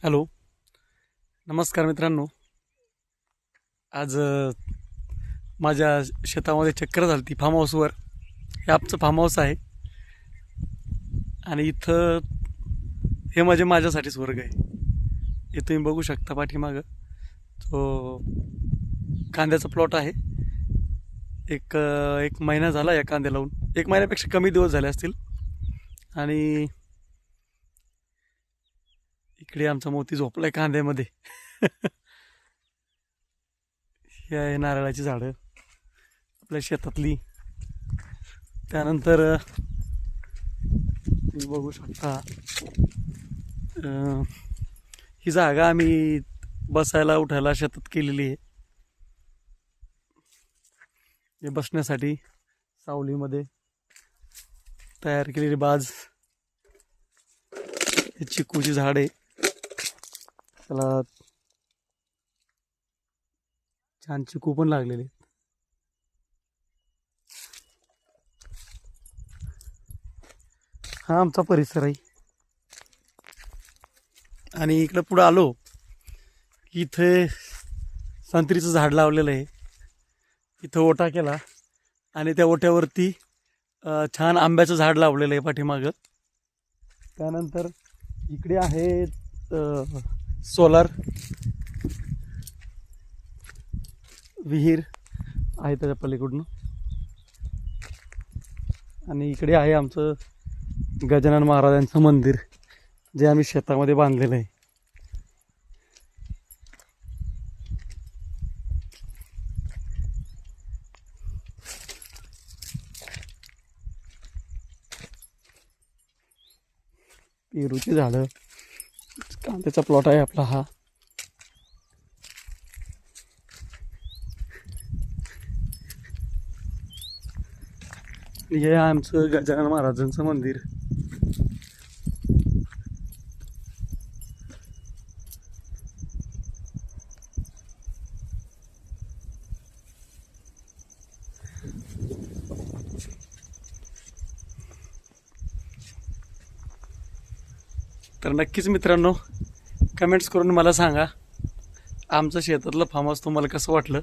Hello, नमस्कार मित्रांनो. आज माझ्या शेतामध्ये चक्कर झाली ती फार्म हाऊसवर. हे आमचं फार्म हाऊस आहे आणि इथं हे माझ्यासाठी स्वर्ग आहे. हे तुम्ही बघू शकता पाठीमागं. तो कांद्याचा प्लॉट आहे. एक महिना झाला या कांद्या लावून. एक महिन्यापेक्षा कमी दिवस झाले असतील. आणि इकडे आमचा मोती झोपलाय कांद्यामध्ये. ही आहे नारळाची झाडं आपल्या शेतातली. त्यानंतर तुम्ही बघू शकता ही जागा आम्ही बसायला उठायला शेतात केलेली आहे. हे बसण्यासाठी सावलीमध्ये तयार केलेली बाज. हे चिकूची झाड आहे, त्याला छान चिकू पण लागलेले. हा आमचा परिसर आहे. आणि इकडं पुढं आलो की इथे संत्रीचं झाड लावलेलं आहे. इथं ओटा केला आणि त्या ओट्यावरती छान आंब्याचं झाड लावलेलं आहे पाठीमागं. त्यानंतर इकडे आहे सोलार विहीर आहे त्याच्या पलीकडून. आणि इकडे आहे आमचं गजानन महाराजांचं मंदिर, जे आम्ही शेतामध्ये बांधलेलं आहे. पेरूची झाडं, कांद्याचा प्लॉट आहे आपला हा. हे आमचं गजानन महाराजांचं मंदिर. तर नक्कीच मित्रांनो, कमेंट्स करून मला सांगा आमचं शेतातलं फार्म हाऊस तुम्हाला कसं वाटलं.